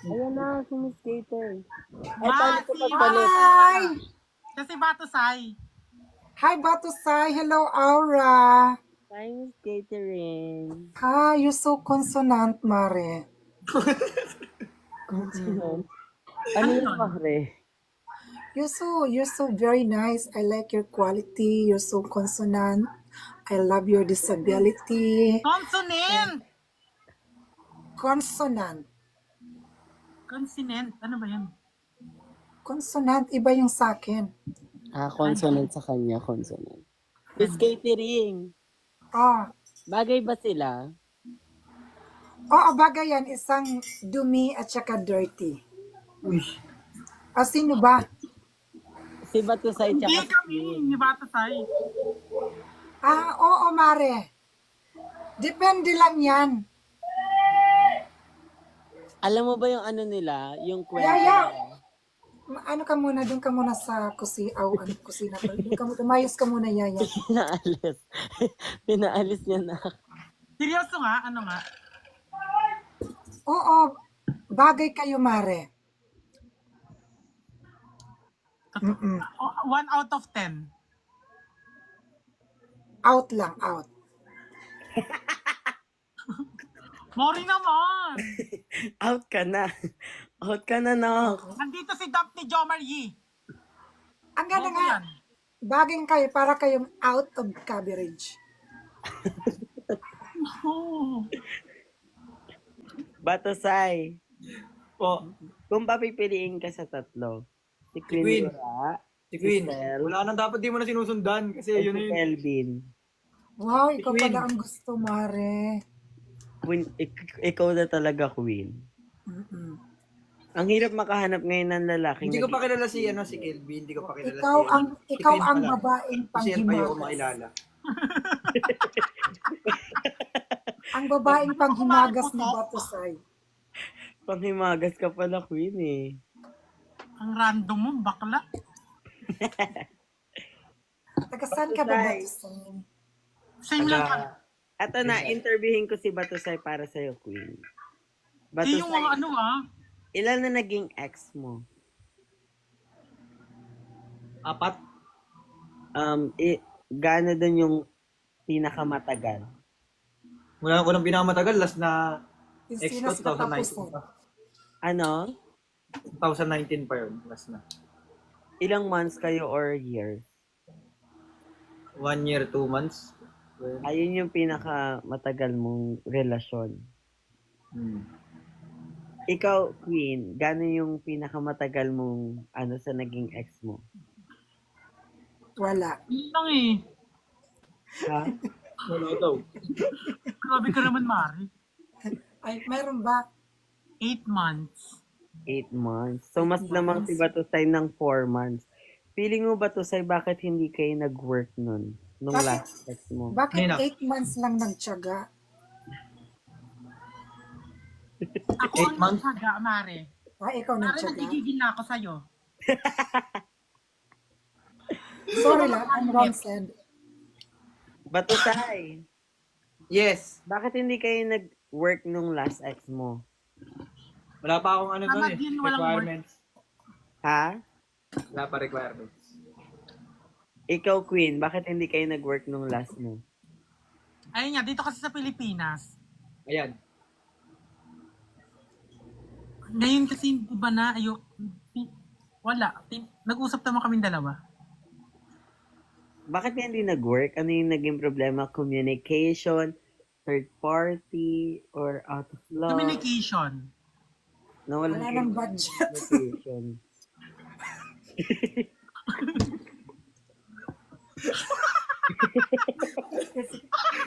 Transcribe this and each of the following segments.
Ayan na, si Miss Gator. Ay, paano Ma, ko si magpalit? Hi! Kasi Batusay. Hi, Batusay. Hello, Aura. Hi, Miss Catering. Hi, you're so consonant, Mare. Consonant. Ano Ano yung yun? mahre? You're so very nice. I like your quality. You're so consonant. I love your disability. Consonant! Consonant. Consonant. Ano ba yun? Consonant, iba yung sa akin. Consonant sa kanya, consonant. Miss Catering, Ah, bagay ba sila? bagay yan. Isang dumi at saka dirty. Uy. Sino ba? Si Batusay Hindi tsaka si kami, Queen. ni Batusay. Oo, Mare. Depende lang yan. Alam mo ba yung ano nila? Yung kwento Yaya, nila? ano ka muna, doon ka muna sa kusina. Doon ka, umayos ka muna, Yaya. Pinaalis. Pinaalis niya na. Seryoso nga? Ano nga? Oo, bagay kayo, Mare. Mm-mm. 1 out of 10. Out lang, out. Mori naman! Out ka na. Out ka na, Nok. Nandito si Daphne Jomar Yee. Ang ganda Mori nga, yan. bagay kayo para kayong out of coverage. Oh. Batusay, Po. kung papipiliin ka sa tatlo, si Queen Queen. Yura, Si Queen. Sel, Wala nang dapat di mo na sinusundan kasi at yun si na yun. Kelvin. Wow, ikaw Queen. pala ang gusto, Mare. Queen, ikaw na talaga, Queen. Mm-mm. Ang hirap makahanap ngayon ng lalaking Hindi ko pa kilala si Kelvin, hindi ko pa kilala Ikaw si ang si ikaw Queen ang pala. babaeng Si Sel pa yung panghimagas. makilala. Ang babaeng panghimagas ni Batusay. Panghimagas ka pala, Queen eh. Ang random mo, bakla. Taga saan ka ba, Batusay. Batusay? Same lang kami. At na, interviewin ko si Batusay para sa'yo, Queen. Di yung mga Batusay, ano ilan na naging ex mo? 4. Gaano dun yung pinakamatagal? Wala ko nang pinakamatagal, last na Yung ex ko, sinas katapusan. 2019 pa. Ano? 2019 pa yun, last na. Ilang months kayo or years? 1 year, 2 months. Ayun yung pinakamatagal mong relasyon. Ikaw, Queen, gaano yung pinakamatagal mong sa naging ex mo? Wala. Yun lang eh. Ha? Wala daw. Grabe ka naman, Mari. Ay, meron ba? 8 months. 8 months. So, mas lamang si Batusay ng 4 months. Feeling mo, Batusay, bakit hindi kayo nag-work nun? Nung Bakit? last ex mo? Bakit Nina. 8 months lang nagtiyaga? Ako 8 ang months? nagsaga, Mari. Ikaw Mari, nagtiyaga? nagigigil na ako sa'yo. Sorry lang, I'm wrong said. Batusay, Yes. bakit hindi kayo nag-work nung last ex mo? Wala pa akong ano doon Tama eh. din, walang Requirements. Ha? Wala pa requirements. Ikaw, Queen, bakit hindi kayo nag-work nung last mo? Ayun nga, dito kasi sa Pilipinas. Ayan. Ngayon kasi, iba na, wala. Nag-usap naman kaming dalawa. Bakit hindi nag-work? Ano yung naging problema? Communication, third party, or out of love? Communication. Nawalan Wala kayo ng ng budget. communication.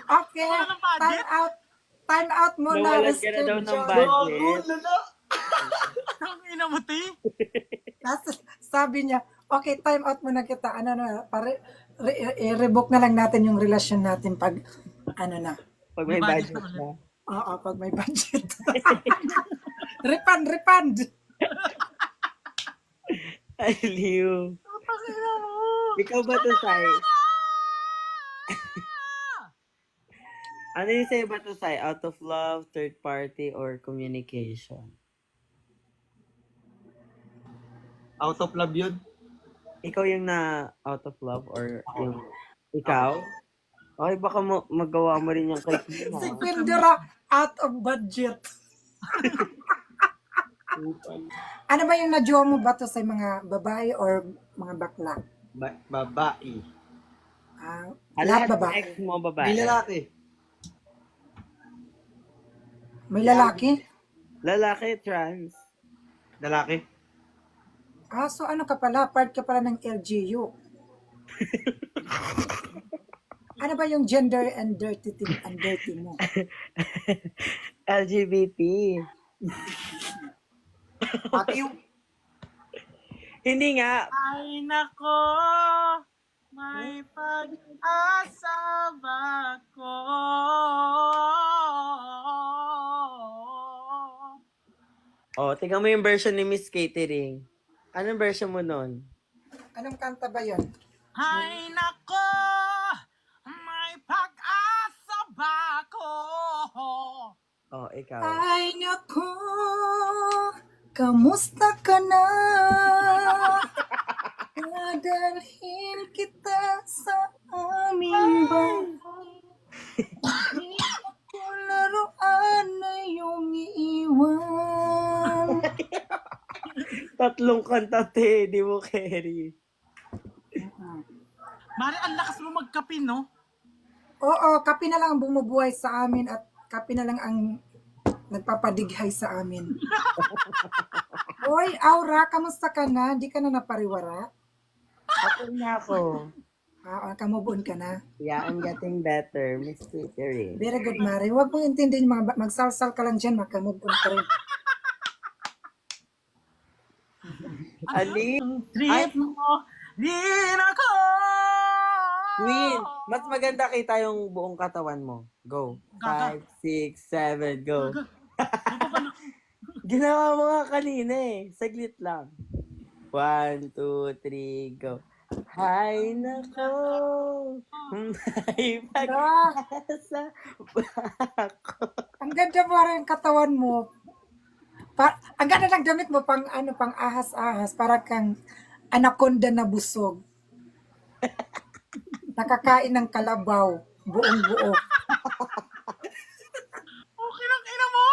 Okay, Wala ng budget? time out muna. Nawalan ka na daw ng John. budget. Ang ina mo, te. Sabi niya, okay, time out muna kita. Ano na, i-revoke na lang natin yung relasyon natin pag, ano na. Pag may May budget budget na ulit. na. Oo, pag may budget. refund. Ay, Liu. Ang ina mo. Ikaw ba to, Sai? Ano yung sa'yo ba to, Sai? Out of love, third party, or communication? Out of love yun. Ikaw yung na out of love or yung ikaw? Okay, baka magawa mo rin yung kay Kim, Si ha? Quindora, out of budget. Ano ba yung na-jowa mo ba to sa mga babae or mga bakla? Babae. Lahat Lahat ng babae. ex mo babae. May lalaki. May lalaki? Lalaki, trans. Lalaki. So ano ka pala? Part ka pala ng LGU. Ano ba yung gender and dirty mo? LGBT. Pati yung Hindi nga. Ay nako, may pag-asa ba ko? Oh, tingnan mo yung version ni Miss Catering. Anong version mo nun? Anong kanta ba yun? Ay nako, may pag-asa ba ko? Oh, ikaw. Ay nako, kamusta ka na? Dadalhin kita sa aming bahay. Di ako laruan na iyong iiwan. Tatlong kanta, te. Di mo carry. Mari, ang lakas mo magkape, no? Oo, kape na lang ang bumubuhay sa amin at kape na lang ang nagpapadighay sa amin. Hoy, Aura, kamusta ka na? Di ka na napariwara? Ako na ako. Kamove on ka na? Yeah, I'm getting better, Miss Catering. Very good, Mari. Huwag mong intindihin mga magsalsal ka lang dyan, makamove on ka rin. Ali, Ang trip mo, din ako. Queen, mas maganda kita yung buong katawan mo. Go. Gaga. 5, 6, 7, go. Dito ba na? Ginawa mo nga kanina eh. Saglit lang. 1, 2, 3, go. Hay nako, may pag-asa ba ako? Ang ganda mo rin yung katawan mo. Ang ganda ng damit mo pang pang ahas-ahas para kang anaconda na busog. Nakakain ng kalabaw, buong buo. Okay lang, ina mo.